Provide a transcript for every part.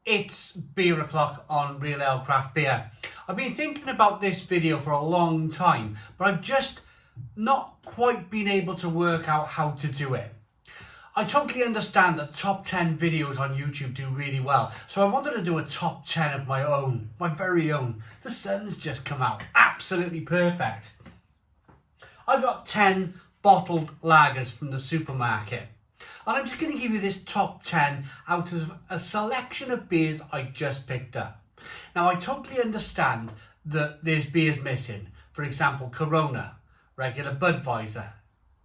It's beer o'clock on Real Ale Craft Beer. I've been thinking about this video for a long time, but I've just not quite been able to work out how to do it. I totally understand that top 10 videos on YouTube do really well, so I wanted to do a top 10 of my own, my very own. The sun's just come out, absolutely perfect. I've got 10 bottled lagers from the supermarket. And I'm just going to give you this top 10 out of a selection of beers I just picked up. Now, I totally understand that there's beers missing. For example, Corona, regular Budweiser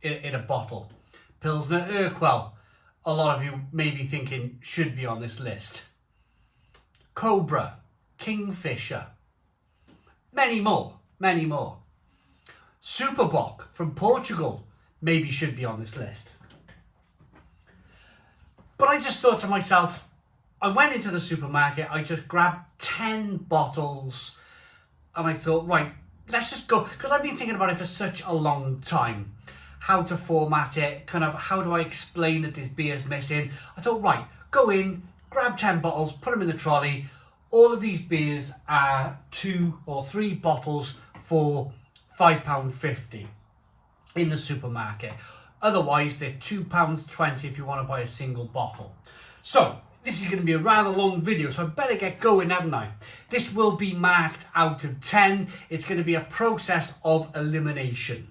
in a bottle. Pilsner Urquell, a lot of you may be thinking should be on this list. Cobra, Kingfisher, many more. Superbock from Portugal maybe should be on this list. But I just thought to myself, I went into the supermarket, I just grabbed 10 bottles and I thought, right, let's just go, because I've been thinking about it for such a long time, how to format it, kind of how do I explain that this beer's missing. I thought, right, go in, grab 10 bottles, put them in the trolley. All of these beers are 2 or 3 bottles for £5.50 in the supermarket. Otherwise, they're £2.20 if you want to buy a single bottle. So, this is going to be a rather long video, so I better get going, haven't I? This will be marked out of 10. It's going to be a process of elimination.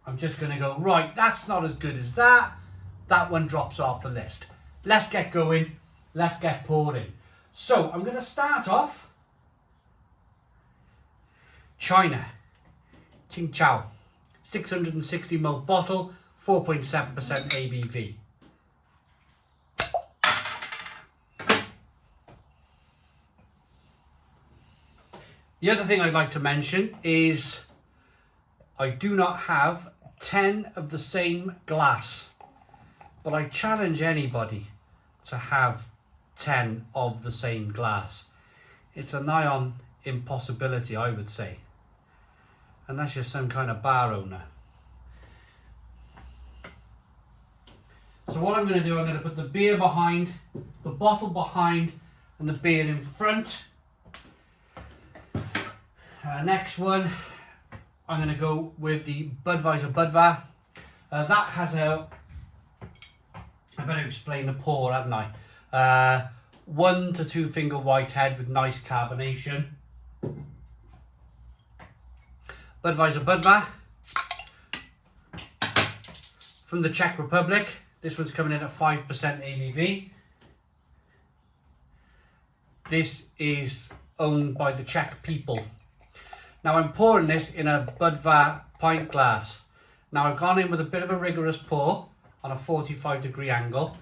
I'm just going to go, right, that's not as good as that. That one drops off the list. Let's get going. Let's get pouring. So, I'm going to start off. China. Tsingtao. 660ml bottle, 4.7% ABV. The other thing I'd like to mention is I do not have 10 of the same glass, but I challenge anybody to have 10 of the same glass. It's a nigh on impossibility, I would say. Unless you're some kind of bar owner. So what I'm going to do, I'm going to put the beer behind, the bottle behind, and the beer in front. Next one, I'm going to go with the Budweiser Budvar. That has a, I better explain the pour, hadn't I? 1 to 2 finger whitehead with nice carbonation. Budweiser Budvar from the Czech Republic. This one's coming in at 5% ABV. This is owned by the Czech people. Now I'm pouring this in a Budvar pint glass. Now I've gone in with a bit of a rigorous pour on a 45-degree angle.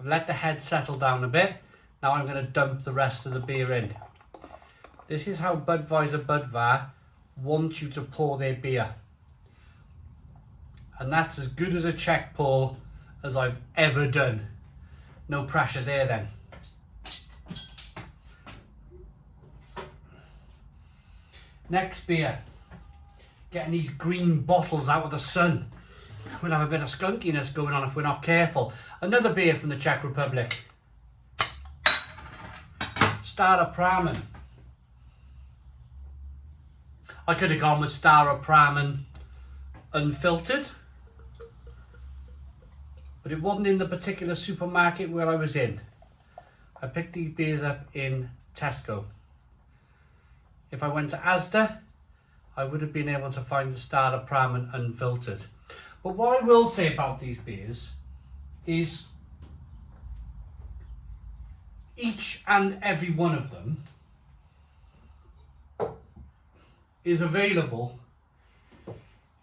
I've let the head settle down a bit. Now I'm going to dump the rest of the beer in. This is how Budweiser Budvar want you to pour their beer, and that's as good as a Czech pour as I've ever done. No pressure there then. Next beer, getting these green bottles out of the sun. We'll have a bit of skunkiness going on if we're not careful. Another beer from the Czech Republic, Staropramen. I could have gone with Staropramen Unfiltered, but it wasn't in the particular supermarket where I was in. I picked these beers up in Tesco. If I went to Asda, I would have been able to find the Staropramen Unfiltered. But what I will say about these beers is each and every one of them is available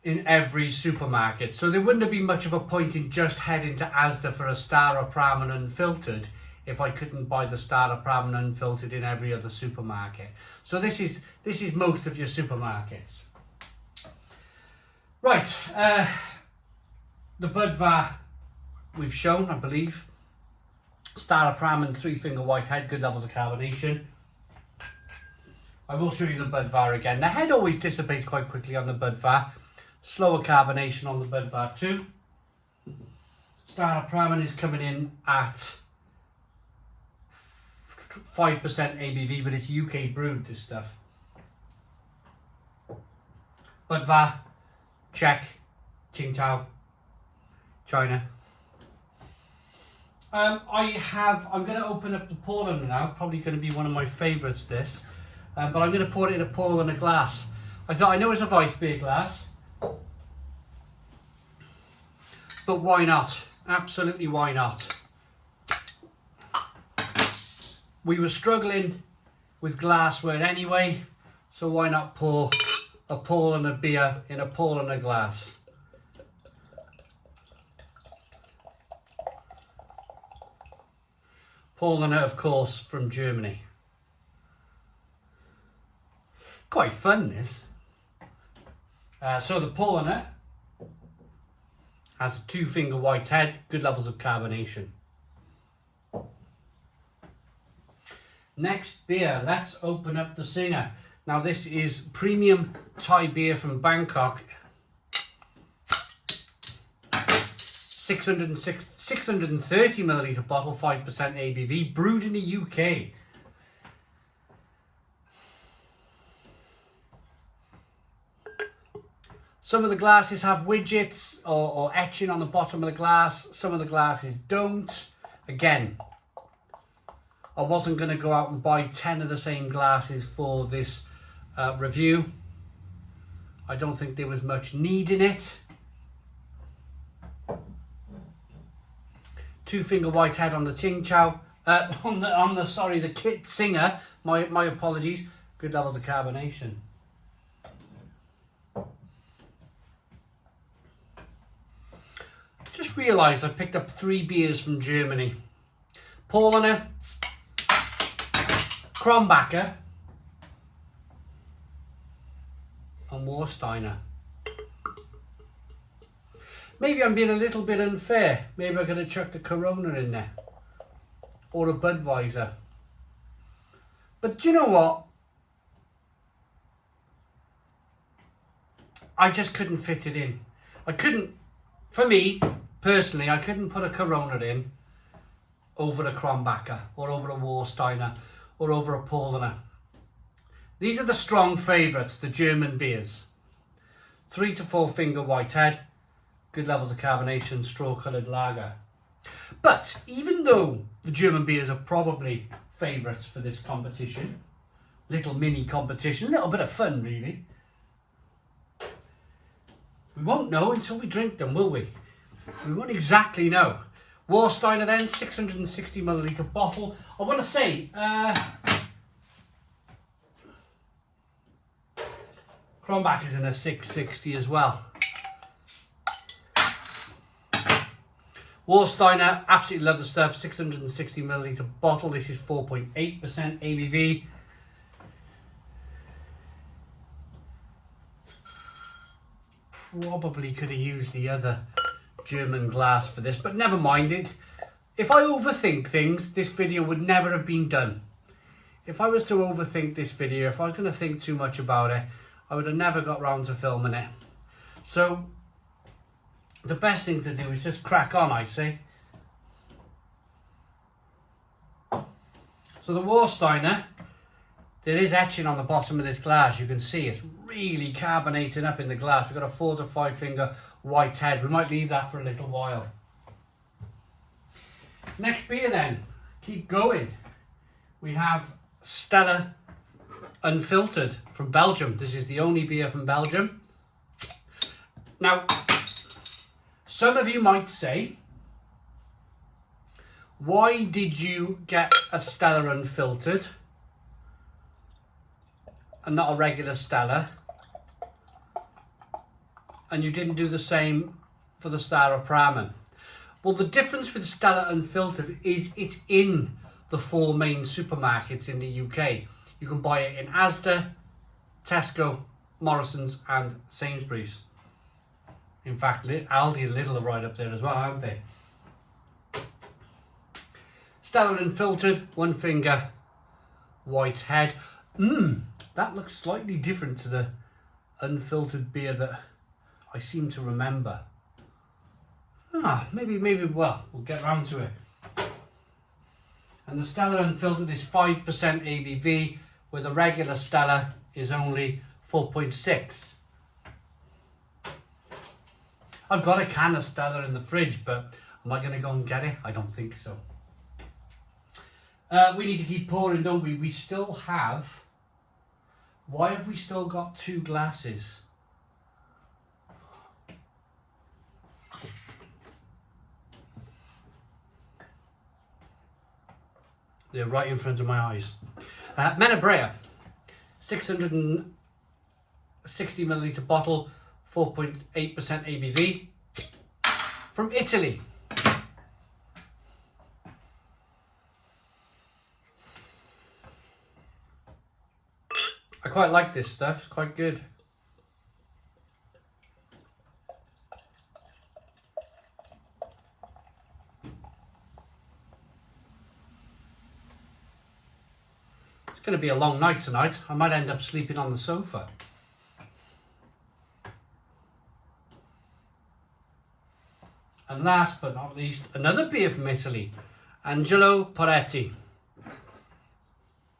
in every supermarket. So there wouldn't have been much of a point in just heading to Asda for a Staropramen Unfiltered if I couldn't buy the Staropramen Unfiltered in every other supermarket. So this is most of your supermarkets. Right, the Budvar we've shown, I believe. Staropramen 3-finger whitehead, good levels of carbonation. I will show you the Budvar again. The head always dissipates quite quickly on the Budvar. Slower carbonation on the Budvar too. Staropramen is coming in at 5% ABV, but it's UK brewed, this stuff. Budvar, Czech, Tsingtao, China. I'm going to open up the Paulaner now. Probably going to be one of my favourites, this. But I'm going to pour it in a Paulaner glass. I thought, I know it's a Weiss beer glass, but why not? Absolutely, why not? We were struggling with glassware anyway, so why not pour a Paulaner beer in a Paulaner glass? Paulaner, of course, from Germany. Quite fun, this. So the Paulaner has a 2-finger white head, good levels of carbonation. Next beer, let's open up the Singha. Now this is premium Thai beer from Bangkok. 630 milliliter bottle, 5% ABV, brewed in the UK. Some of the glasses have widgets or etching on the bottom of the glass. Some of the glasses don't. Again, I wasn't going to go out and buy 10 of the same glasses for this review. I don't think there was much need in it. 2-finger white head on the Tsingtao. The kit Singha. My apologies. Good levels of carbonation. Just realised I picked up 3 beers from Germany. Paulaner, Krombacher and Warsteiner. Maybe I'm being a little bit unfair. Maybe I could have chucked a Corona in there. Or a Budweiser. But do you know what? I just couldn't fit it in. I couldn't, for me, personally, I couldn't put a Corona in over a Krombacher or over a Warsteiner or over a Paulaner. These are the strong favourites, the German beers. 3 to 4 finger white head, good levels of carbonation, straw-coloured lager. But even though the German beers are probably favourites for this competition, little mini competition, a little bit of fun really, we won't know until we drink them, will we? We won't exactly know. Warsteiner then, 660 milliliter bottle. I want to say, Krombacher's in a 660 as well. Warsteiner, absolutely love the stuff. 660 milliliter bottle. This is 4.8% ABV. Probably could have used the other German glass for this, but never mind it. If I overthink things, this video would never have been done. If I was to overthink this video, if I was going to think too much about it, I would have never got round to filming it. So the best thing to do is just crack on, I say. So the Warsteiner, there is etching on the bottom of this glass. You can see it's really carbonating up in the glass. We've got a 4 to 5 finger white head. We might leave that for a little while. Next beer then, keep going. We have Stella Unfiltered from Belgium. This is the only beer from Belgium. Now, some of you might say, why did you get a Stella Unfiltered and not a regular Stella? And you didn't do the same for the Staropramen. Well, the difference with Stella Unfiltered is it's in the 4 main supermarkets in the UK. You can buy it in Asda, Tesco, Morrison's and Sainsbury's. In fact, Aldi and Lidl are right up there as well, aren't they? Stella Unfiltered, 1 finger white head. That looks slightly different to the unfiltered beer that I seem to remember. Maybe, well, we'll get round to it. And the Stella Unfiltered is 5% ABV, where the regular Stella is only 4.6. I've got a can of Stella in the fridge, but am I going to go and get it? I don't think so. We need to keep pouring, don't we? We still have... Why have we still got 2 glasses? They're right in front of my eyes. Menabrea, 660 milliliter bottle, 4.8% ABV, from Italy. I quite like this stuff, it's quite good. It's going to be a long night tonight. I might end up sleeping on the sofa. And last but not least, another beer from Italy, Angelo Poretti.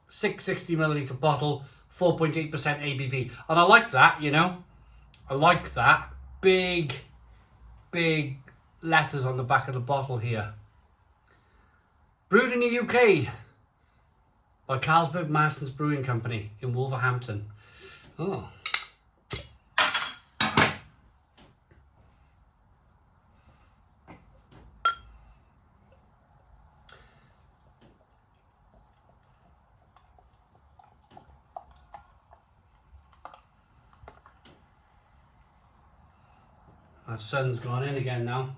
660 milliliter bottle, 4.8% ABV. And I like that, you know. I like that. Big letters on the back of the bottle here. Brewed in the UK by Carlsberg Marston's Brewing Company in Wolverhampton. Oh. That sun's gone in again now.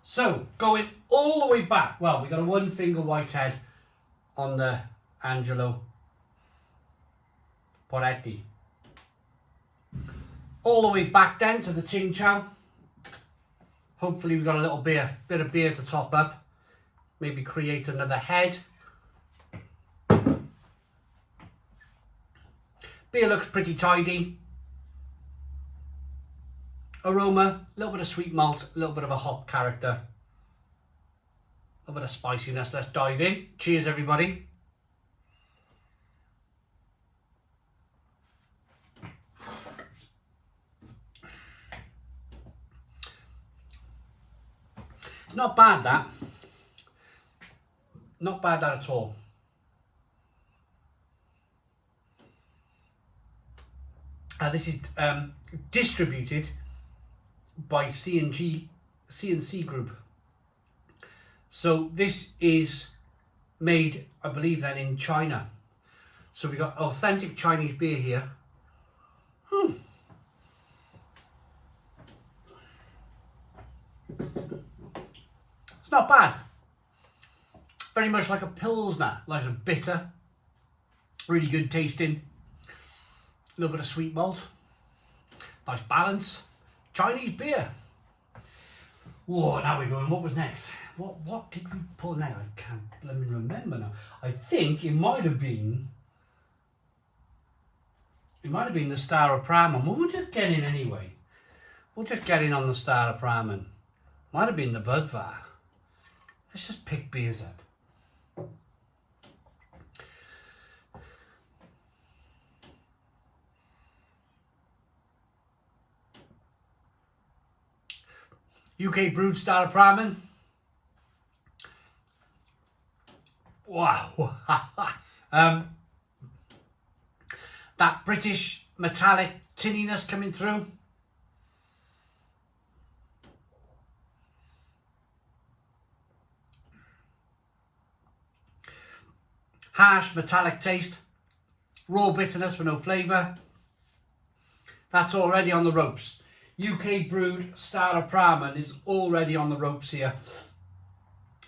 So, going all the way back, well, we got a 1 finger whitehead on the Angelo Poretti. All the way back then to the Tsingtao. Hopefully we've got a little bit of beer to top up. Maybe create another head. Beer looks pretty tidy. Aroma, a little bit of sweet malt, a little bit of a hop character. A little bit of spiciness. Let's dive in. Cheers, everybody. It's not bad, that. Not bad, that at all. This is distributed by C&C Group. So this is made, I believe, then in China. So we got authentic Chinese beer here. It's not bad. Very much like a Pilsner, like a bitter, really good tasting. A little bit of sweet malt, nice balance. Chinese beer. Whoa, now we're going. What was next? What did we pour now? I can't remember now. I think it might have been the Staropramen. Well, we'll just get in anyway. We'll just get in on the Staropramen. Might have been the Budvar. Let's just pick beers up. UK brewed Staropramen. Wow. That British metallic tinniness coming through. Harsh metallic taste. Raw bitterness with no flavour. That's already on the ropes. UK brewed Staropramen is already on the ropes here.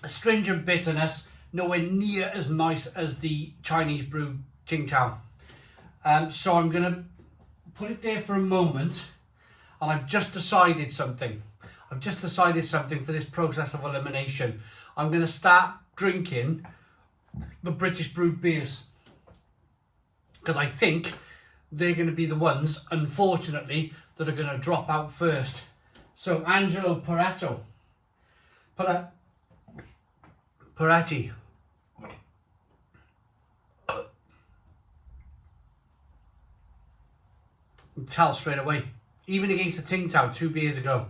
Astringent bitterness, nowhere near as nice as the Chinese brewed Tsingtao. So I'm going to put it there for a moment, and I've just decided something. I've just decided something for this process of elimination. I'm going to start drinking the British brewed beers, because I think they're going to be the ones, unfortunately, that are going to drop out first. So Angelo Poretti. Poretti. You can tell straight away. Even against the Tsingtao 2 beers ago.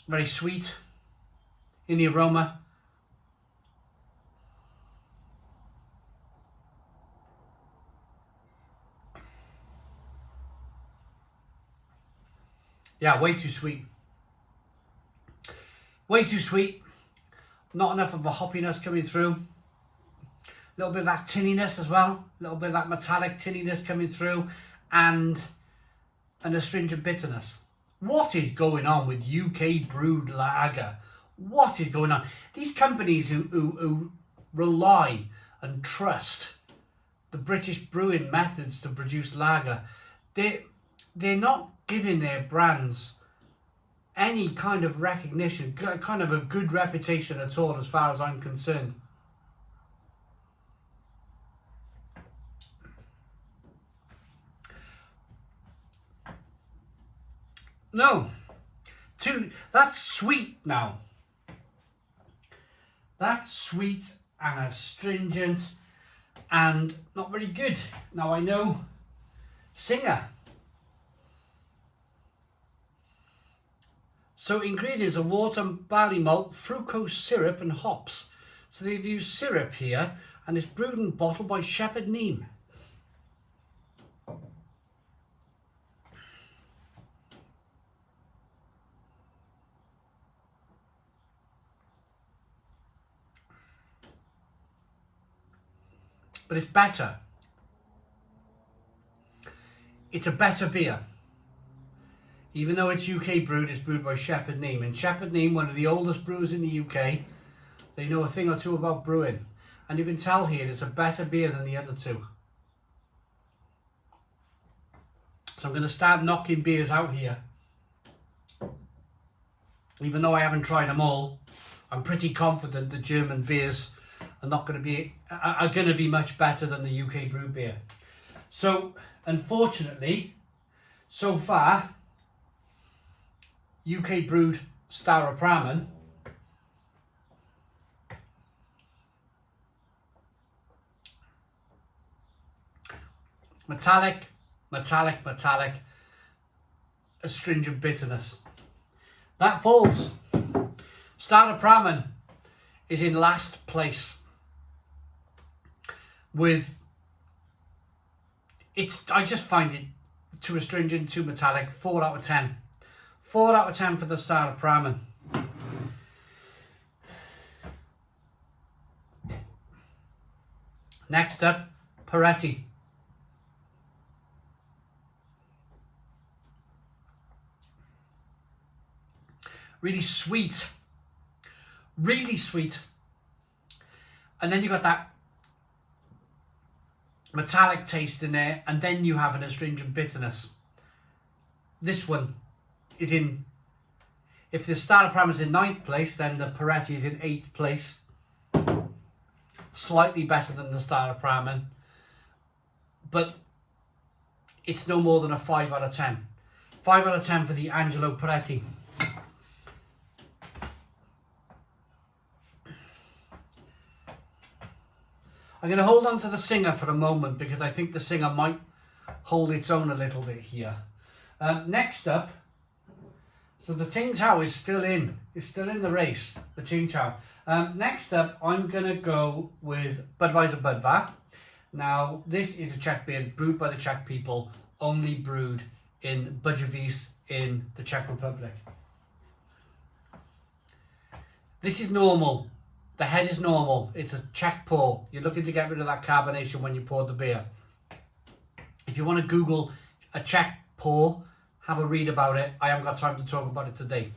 Very sweet in the aroma. Yeah, way too sweet. Way too sweet. Not enough of a hoppiness coming through. A little bit of that tinniness as well. A little bit of that metallic tinniness coming through. And an astringent bitterness. What is going on with UK brewed lager? What is going on? These companies who rely and trust the British brewing methods to produce lager, they're not giving their brands any kind of recognition, kind of a good reputation at all, as far as I'm concerned. No, that's sweet now. That's sweet and astringent and not very good. Now I know Singha. So ingredients are water, barley malt, fructose syrup and hops. So they've used syrup here and it's brewed and bottled by Shepherd Neame. But it's better. It's a better beer. Even though it's UK brewed, it's brewed by Shepherd Neame. And Shepherd Neame, one of the oldest brewers in the UK, they know a thing or two about brewing. And you can tell here it's a better beer than the other two. So I'm going to start knocking beers out here. Even though I haven't tried them all, I'm pretty confident the German beers are going to be much better than the UK brewed beer. So, unfortunately, so far, UK brewed Staropramen metallic, astringent bitterness. That falls. Staropramen is in last place with I just find it too astringent, too metallic. 4 out of 10. 4 out of 10 for the Staropramen. Next up, Poretti. Really sweet. Really sweet. And then you got that metallic taste in there, and then you have an astringent bitterness. This one is in, if the Staropramen is in 9th place, then the Poretti is in 8th place. Slightly better than the Staropramen, but it's no more than a 5 out of 10. 5 out of 10 for the Angelo Poretti. I'm going to hold on to the Singha for a moment because I think the Singha might hold its own a little bit here. Next up, so the Tsingtao is still in the race, the Tsingtao. Next up, I'm going to go with Budweiser Budvar. Now, this is a Czech beer brewed by the Czech people, only brewed in Budweiser in the Czech Republic. This is normal. The head is normal. It's a Czech pour. You're looking to get rid of that carbonation when you pour the beer. If you want to Google a Czech pour, have a read about it. I haven't got time to talk about it today.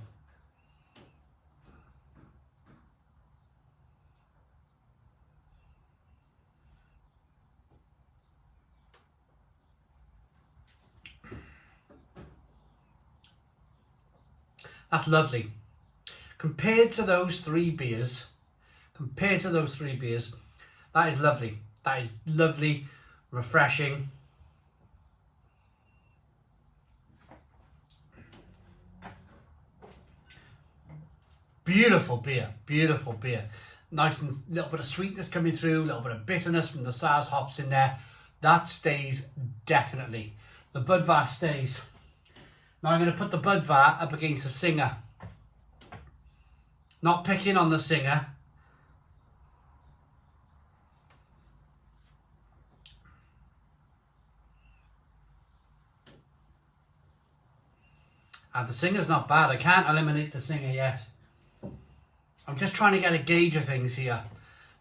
That's lovely. Compared to those three beers, that is lovely. That is lovely, refreshing. Beautiful beer, beautiful beer. Nice and little bit of sweetness coming through, a little bit of bitterness from the Saaz hops in there. That stays definitely. The Budvar stays. Now I'm going to put the Budvar up against the Singha. Not picking on the Singha. And the Singha's not bad. I can't eliminate the Singha yet. I'm just trying to get a gauge of things here.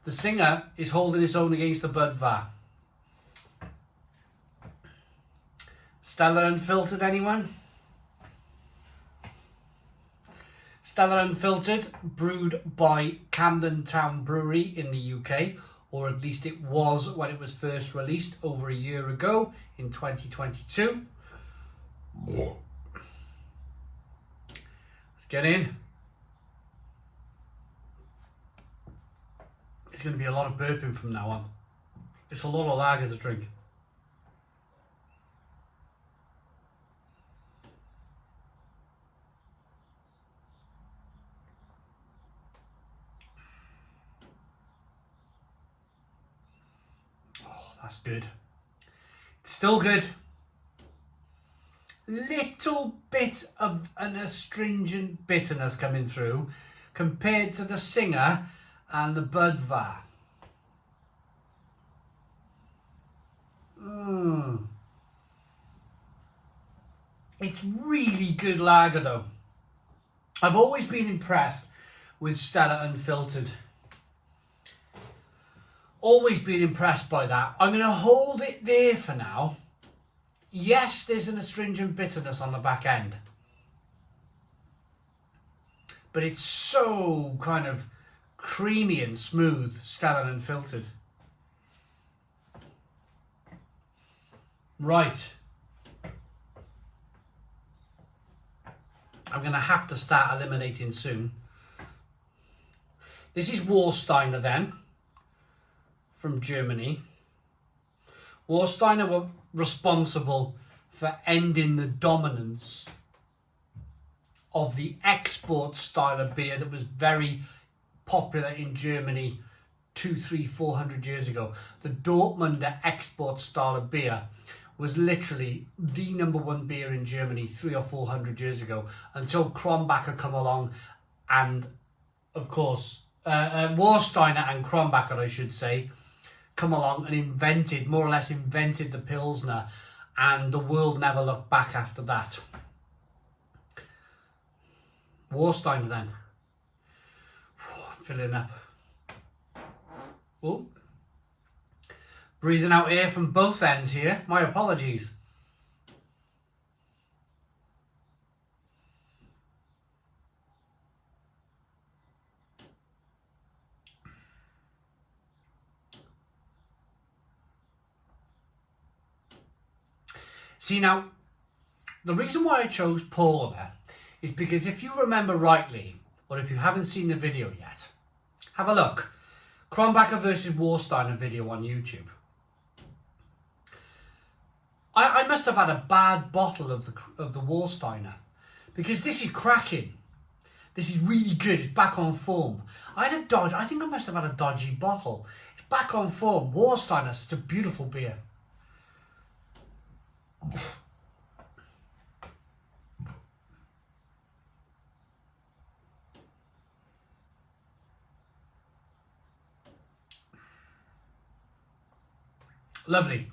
The Singha is holding its own against the Budvar. Stella Unfiltered, anyone? Stella Unfiltered, brewed by Camden Town Brewery in the UK, or at least it was when it was first released over a year ago in 2022. Let's get in. It's going to be a lot of burping from now on. It's a lot of lager to drink. Oh, that's good. It's still good. Little bit of an astringent bitterness coming through compared to the Singha and the Budvar. It's really good lager though. I've always been impressed with Stella Unfiltered. Always been impressed by that. I'm going to hold it there for now. Yes, there's an astringent bitterness on the back end. But it's so kind of creamy and smooth, Stella Unfiltered. Right. I'm going to have to start eliminating soon. This is Warsteiner then, from Germany. Warsteiner were responsible for ending the dominance of the export style of beer that was very popular in Germany 200, 300, 400 years ago. The Dortmunder export style of beer was literally the #1 beer in Germany 300 or 400 years ago, until Krombacher come along, and of course Warsteiner and Krombacher, I should say, come along and invented, more or less invented the Pilsner, and the world never looked back after that. Warsteiner then. Filling up. Oh. Breathing out air from both ends here. My apologies. See now, the reason why I chose Paulaner is because if you remember rightly, or if you haven't seen the video yet, have a look. Krombacher versus Warsteiner video on YouTube. I must have had a bad bottle of the Warsteiner, because this is cracking. This is really good. It's back on form. I think I must have had a dodgy bottle. It's back on form. Warsteiner, such a beautiful beer. Lovely.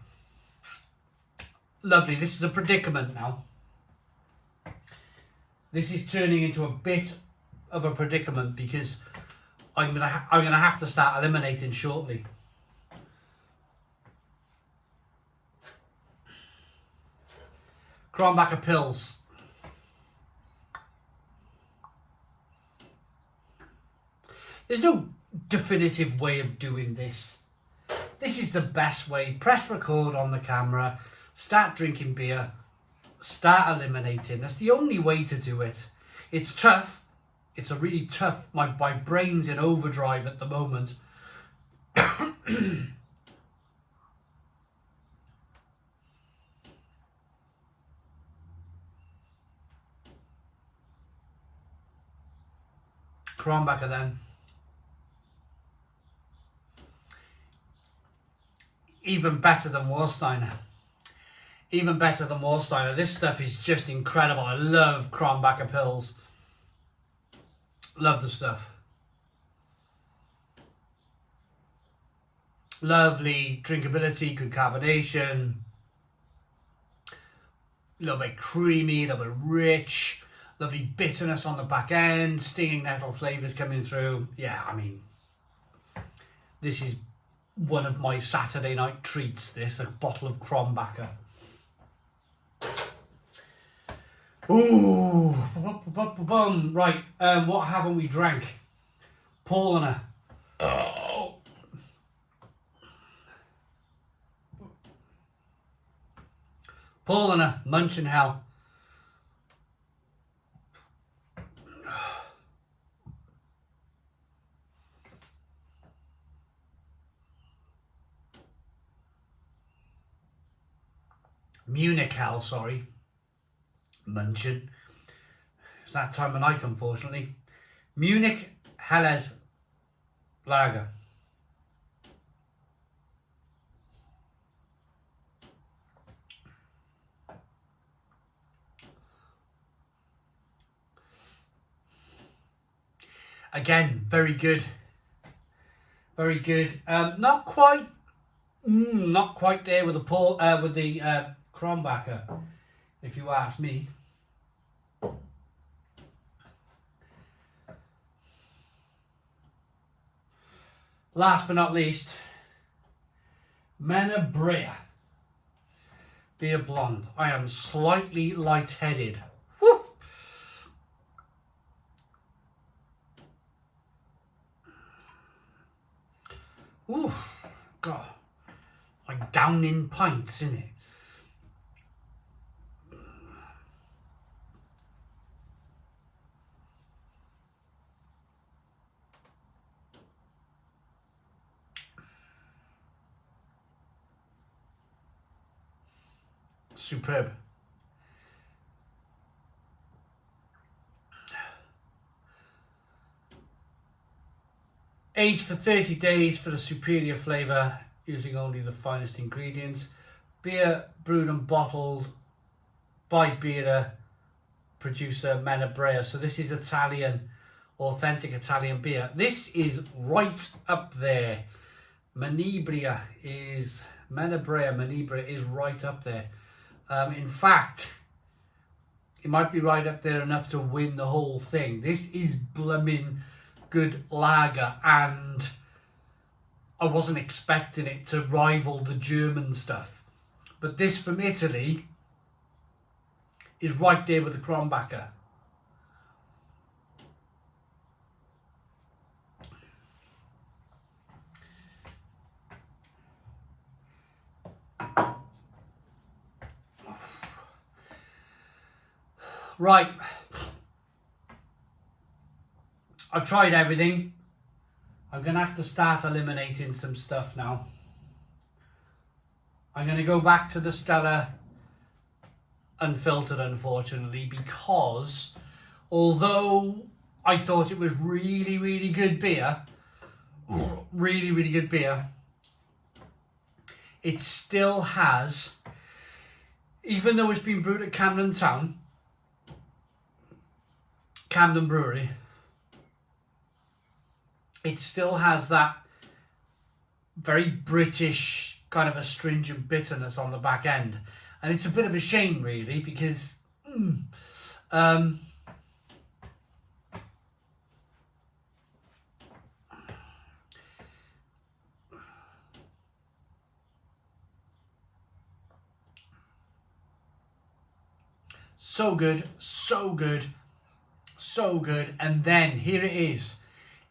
Lovely. This is a predicament now. This is turning into a bit of a predicament because I'm gonna have to start eliminating shortly. Krombacher Pils. There's no definitive way of doing this. This is the best way. Press record on the camera, start drinking beer, start eliminating. That's the only way to do it. It's tough. It's a really tough, my brain's in overdrive at the moment. Krombacher then. Even better than Warsteiner. Even better than Warsteiner. This stuff is just incredible. I love Krombacher pills. Love the stuff. Lovely drinkability, good carbonation. A little bit creamy, a little bit rich. Lovely bitterness on the back end. Stinging nettle flavours coming through. Yeah, I mean, this is one of my Saturday night treats, this. A bottle of Krombacher. Ooh. Right, what haven't we drank? Paulaner. Oh. Paulaner, Munchen Hell. Munich Hell, sorry. Munchen. It's that time of night, unfortunately. Munich Helles Lager. Again, very good. Very good. Not quite there with the Krombacher, if you ask me. Last but not least, Menabrea Beer Blonde. I am slightly lightheaded. Woo! Ooh, God, like down in pints, isn't it? Superb. Aged for 30 days for the superior flavour, using only the finest ingredients. Beer brewed and bottled by beer producer Menabrea. So this is Italian, authentic Italian beer. This is right up there. Menabrea is right up there. In fact, it might be right up there enough to win the whole thing. This is blooming good lager, and I wasn't expecting it to rival the German stuff. But this from Italy is right there with the Krombacher. Right, I've tried everything. I'm going to have to start eliminating some stuff now. I'm going to go back to the Stella Unfiltered, unfortunately, because although I thought it was really, really good beer, it still has, even though it's been brewed at Camden Brewery, it still has that very British kind of astringent bitterness on the back end. And it's a bit of a shame, really, because so good, so good, so good. And then here it is.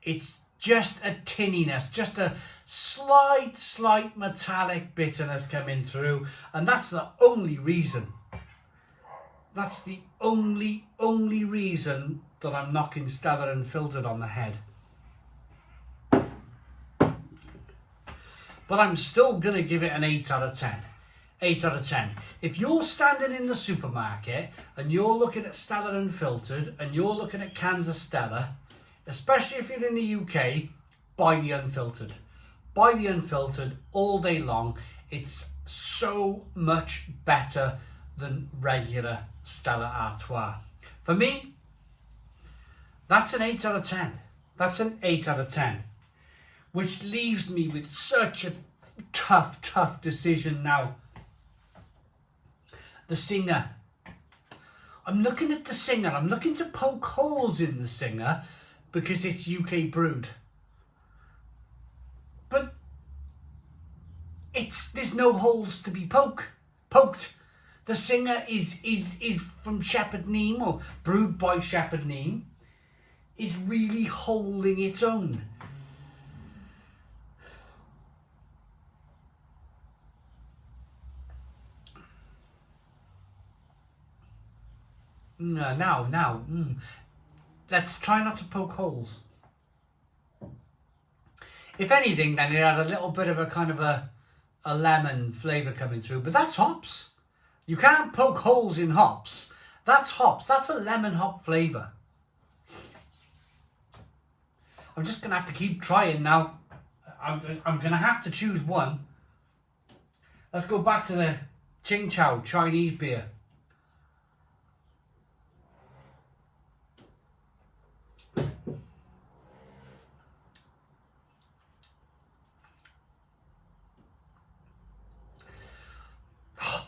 It's just a tinniness, just a slight metallic bitterness coming through. And that's the only reason. That's the only reason that I'm knocking Stella Unfiltered on the head. But I'm still going to give it an 8 out of 10. 8 out of 10. If you're standing in the supermarket and you're looking at Stella Unfiltered and you're looking at cans of Stella, especially if you're in the UK, buy the Unfiltered. Buy the Unfiltered all day long. It's so much better than regular Stella Artois. For me, that's an 8 out of 10. That's an 8 out of 10. Which leaves me with such a tough decision now. The Singha. I'm looking at the Singha. I'm looking to poke holes in the Singha because it's UK brewed. But there's no holes to be poked. The Singha is from Shepherd Neame, or brewed by Shepherd Neame, is really holding its own. Now, let's try not to poke holes. If anything, then it had a little bit of a kind of a lemon flavour coming through, but that's hops. You can't poke holes in hops. That's hops. That's a lemon hop flavour. I'm just going to have to keep trying now. I'm going to have to choose one. Let's go back to the Tsingtao Chinese beer.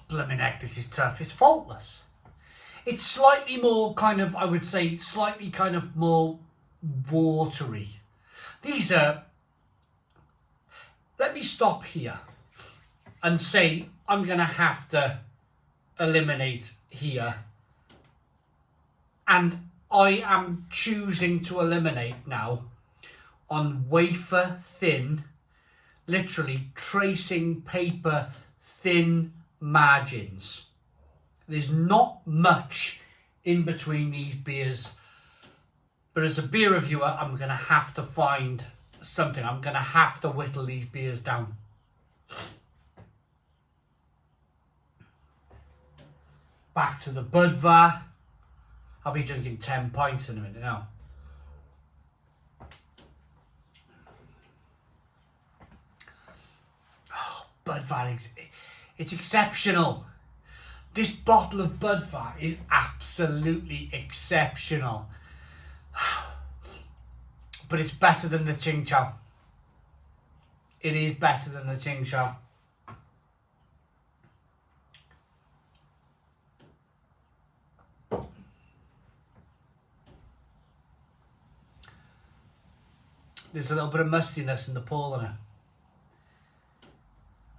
Blimmin' heck, this is tough. It's faultless. It's slightly more kind of, I would say, slightly kind of more watery. These are... Let me stop here and say I'm going to have to eliminate here. And I am choosing to eliminate now on wafer thin, literally tracing paper thin margins. There's not much in between these beers, but as a beer reviewer, I'm going to have to find something. I'm going to have to whittle these beers down. Back to the Budvar. I'll be drinking 10 pints in a minute now. Oh, Budvar, it's exceptional. This bottle of Budvar is absolutely exceptional. But it's better than the Tsingtao. It is better than the Tsingtao. There's a little bit of mustiness in the Paulaner.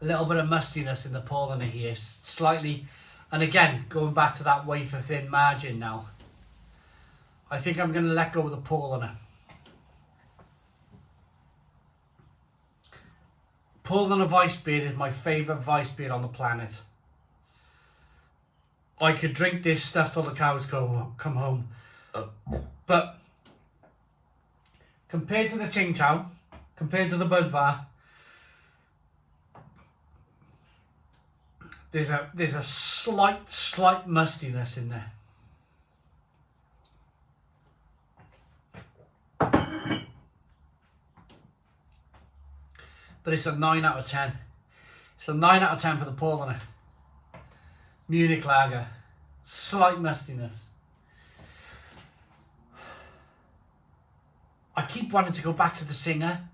A little bit of mustiness in the Paulaner here. Slightly, and again, going back to that wafer thin margin now. I think I'm going to let go of the Paulaner. Paulaner Weissbier is my favourite Weissbier on the planet. I could drink this stuff till the cows come home. But compared to the Tsingtao, compared to the Budvar, there's a slight mustiness in there. But it's a 9 out of 10. It's a 9 out of 10 for the Paulaner. Munich lager. Slight mustiness. I keep wanting to go back to the Singha,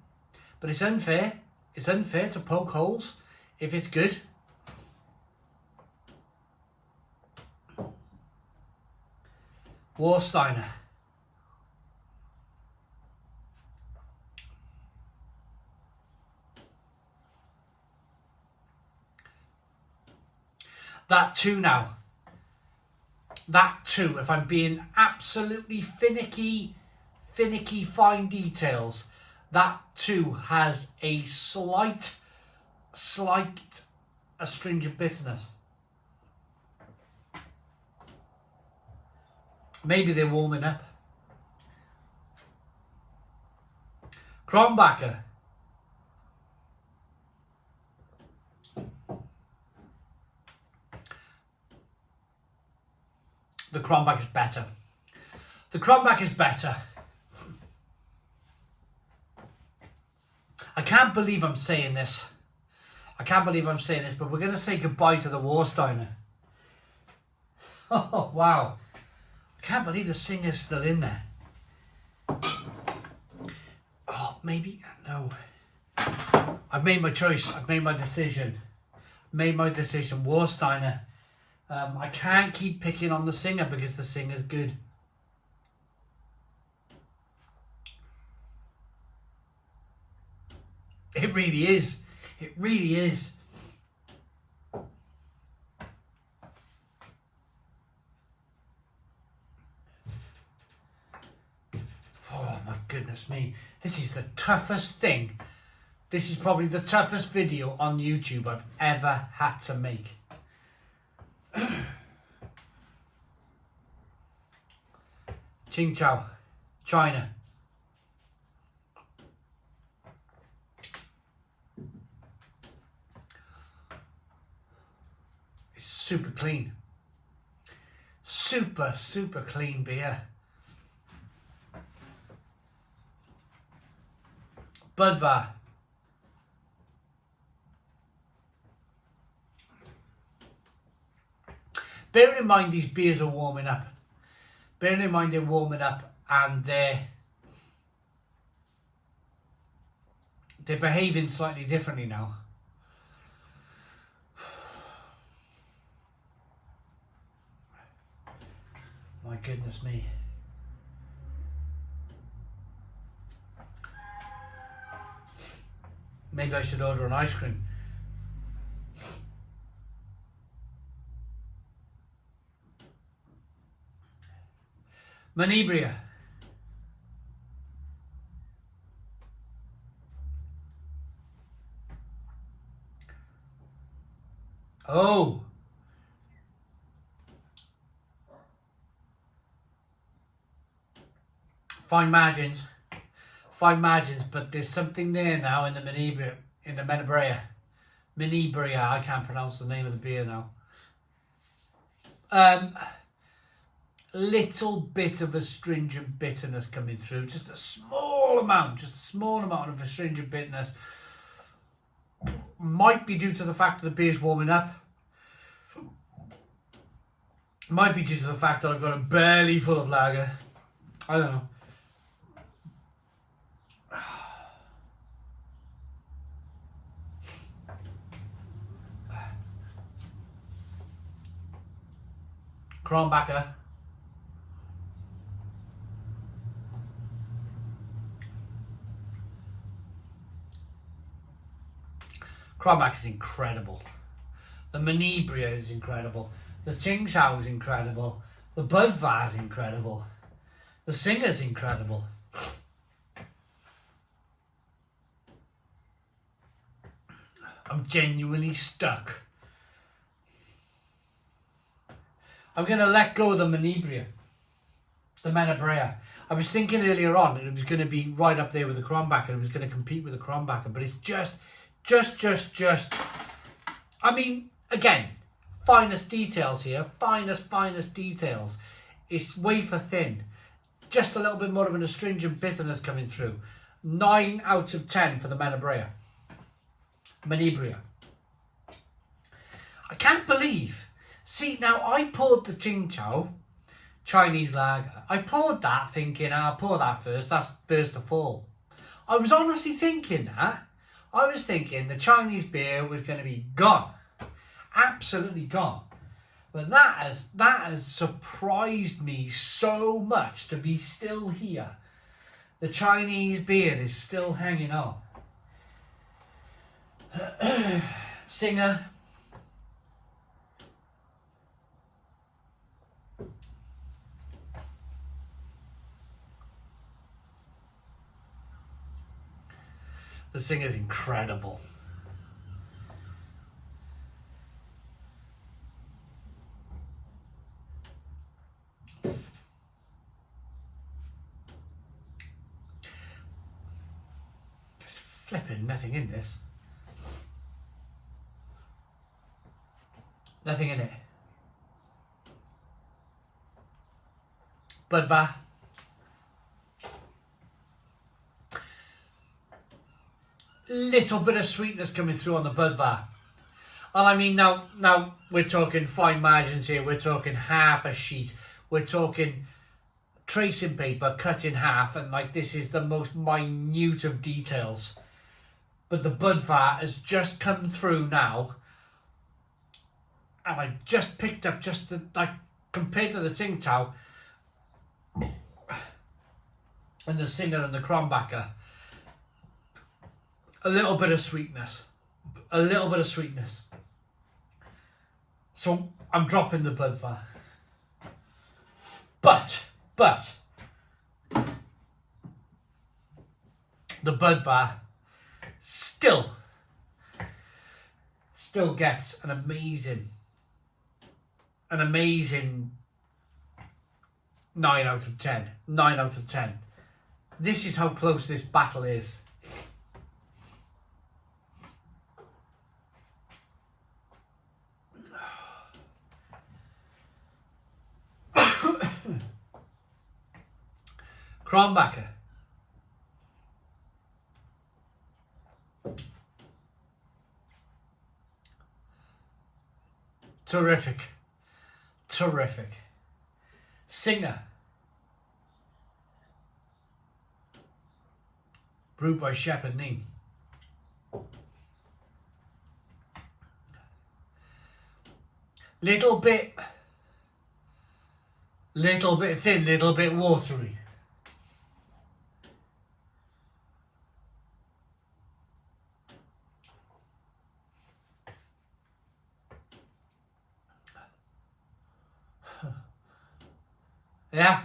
but it's unfair. It's unfair to poke holes if it's good. Warsteiner. That too now. That too, if I'm being absolutely finicky fine details, that too has a slight astringent bitterness. Maybe they're warming up. Krombacher. The Krombacher is better. The Krombacher is better. I can't believe I'm saying this. I can't believe I'm saying this, but we're going to say goodbye to the Warsteiner. Oh, wow. I can't believe the Singha's still in there. Oh, maybe, no. I've made my choice. I've made my decision. Warsteiner. I can't keep picking on the Singha because the Singha's good. It really is. It really is. Oh my goodness me. This is the toughest thing. This is probably the toughest video on YouTube I've ever had to make. Tsingtao, China. It's super clean. Super, super clean beer. Budvar. Bearing in mind these beers are warming up. Bearing in mind they're warming up and they're behaving slightly differently now. My goodness me. Maybe I should order an ice cream. Menabrea. Oh. Fine margins. Fine margins, but there's something there now in the Menabrea. Menabrea, I can't pronounce the name of the beer now. Little bit of astringent bitterness coming through, just a small amount of astringent bitterness. Might be due to the fact that the beer's warming up. Might be due to the fact that I've got a belly full of lager. I don't know. Krombacher. Krombacher is incredible. The Menabrea is incredible. The Tsingtao is incredible. The Budvar is incredible. The Singha is incredible. I'm genuinely stuck. I'm going to let go of the Menabrea. The Menabrea. I was thinking earlier on that it was going to be right up there with the Krombacher. It was going to compete with the Krombacher. But it's just. I mean, again, finest details here. Finest details. It's wafer thin. Just a little bit more of an astringent bitterness coming through. 9 out of 10 for the Menabrea. I can't believe. See, now I poured the Tsingtao Chinese lager. I poured that thinking, I'll pour that first. That's first to fall. I was honestly thinking that. I was thinking the Chinese beer was going to be gone. Absolutely gone. But that has surprised me so much to be still here. The Chinese beer is still hanging on. Singha. The Singha is incredible. There's flipping nothing in this. Nothing in it. Budvar. little bit of sweetness coming through on the Budvar. And I mean, now we're talking fine margins here. We're talking half a sheet. We're talking tracing paper cut in half, and like this is the most minute of details. But the Budvar has just come through now, and I just picked up just the, like, compared to the Tsingtao and the Singha and the Krombacher, a little bit of sweetness. A little bit of sweetness. So I'm dropping the Budvar. But the Budvar still gets an amazing 9 out of 10. 9 out of 10. This is how close this battle is. Krombacher. Terrific. Singha. Brewed by Shepherd Neem. Little bit thin, little bit watery. Yeah,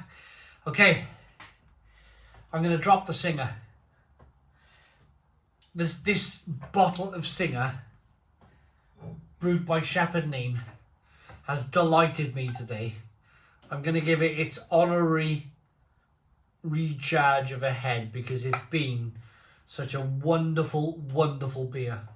okay. I'm going to drop the Singha. This bottle of Singha, brewed by Shepherd Neem, has delighted me today. I'm going to give it its honorary recharge of a head because it's been such a wonderful, wonderful beer.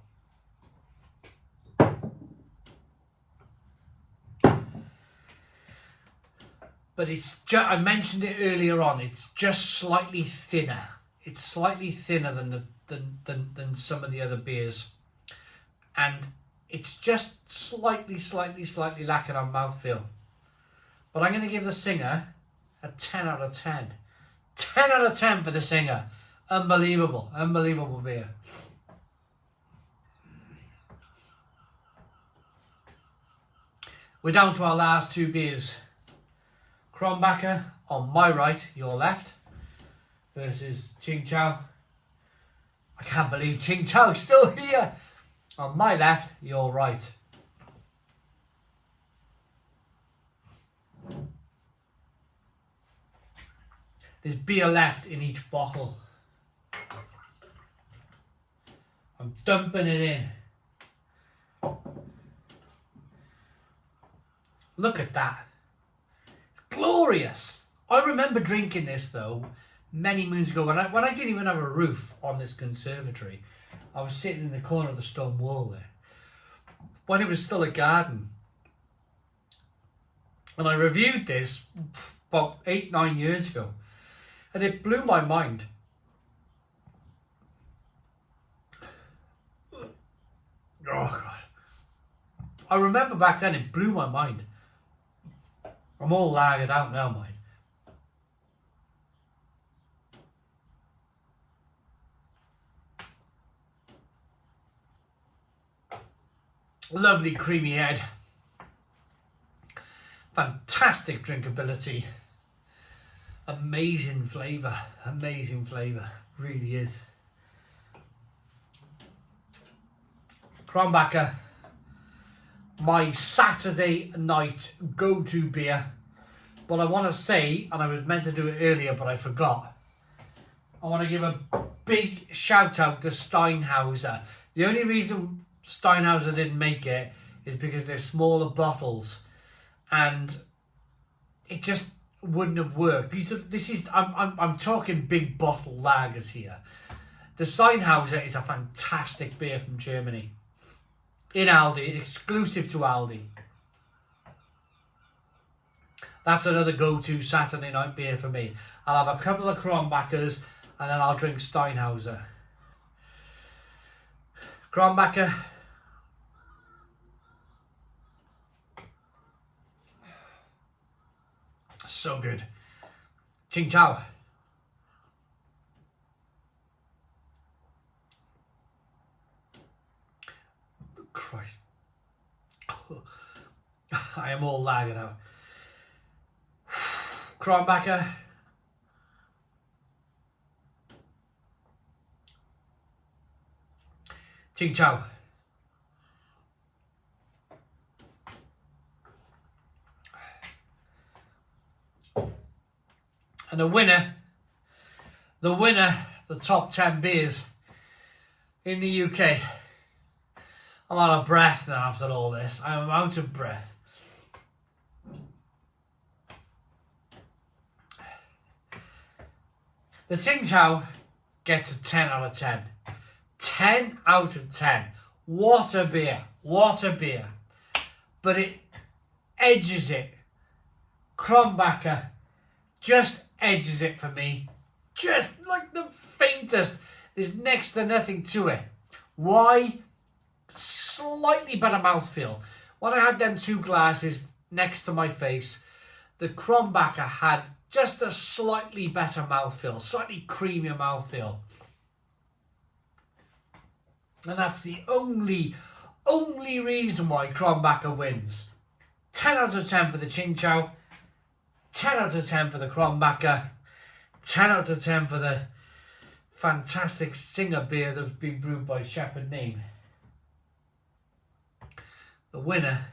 But it's just, I mentioned it earlier on, it's just slightly thinner. It's slightly thinner than some of the other beers. And it's just slightly lacking on mouthfeel. But I'm going to give the Singha a 10 out of 10. 10 out of 10 for the Singha. Unbelievable beer. We're down to our last two beers. Krombacher on my right, your left, versus Tsingtao. I can't believe Tsingtao's still here. On my left, your right. There's beer left in each bottle. I'm dumping it in. Look at that. Glorious. I remember drinking this though many moons ago when I didn't even have a roof on this conservatory. I was sitting in the corner of the stone wall there when it was still a garden, and I reviewed this about 8-9 years ago, and it blew my mind. Oh God, I remember back then it blew my mind. I'm all lagered out now, mate. Lovely creamy head. Fantastic drinkability. Amazing flavour. Really is. Krombacher. My Saturday night go-to beer. But I want to say, and I was meant to do it earlier but I forgot, I want to give a big shout out to Steinhauser. The only reason Steinhauser didn't make it is because they're smaller bottles and it just wouldn't have worked. I'm talking big bottle lagers here. The Steinhauser is a fantastic beer from Germany. In Aldi, exclusive to Aldi. That's another go-to Saturday night beer for me. I'll have a couple of Krombachers and then I'll drink Steinhauser. Krombacher. So good. Tsingtao. Christ. I am all lagging out. Krombacher. Tsingtao. And the winner, the top 10 beers in the UK. I'm out of breath now after all this. I'm out of breath. The Tsingtao gets a 10 out of 10. 10 out of 10. What a beer. What a beer. But it edges it. Krombacher just edges it for me. Just like the faintest. There's next to nothing to it. Why? Slightly better mouthfeel. When I had them two glasses next to my face, the Krombacher had just a slightly better mouthfeel. Slightly creamier mouthfeel. And that's the only reason why Krombacher wins. 10 out of 10 for the Tsingtao. 10 out of 10 for the Krombacher. 10 out of 10 for the fantastic Singha beer that's been brewed by Shepherd Name. The winner,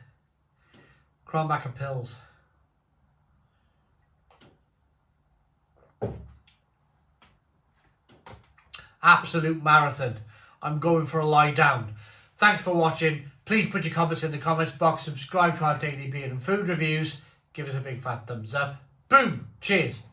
Krombacher Pils. Absolute marathon. I'm going for a lie down. Thanks for watching. Please put your comments in the comments box. Subscribe to our daily beer and food reviews. Give us a big fat thumbs up. Boom. Cheers.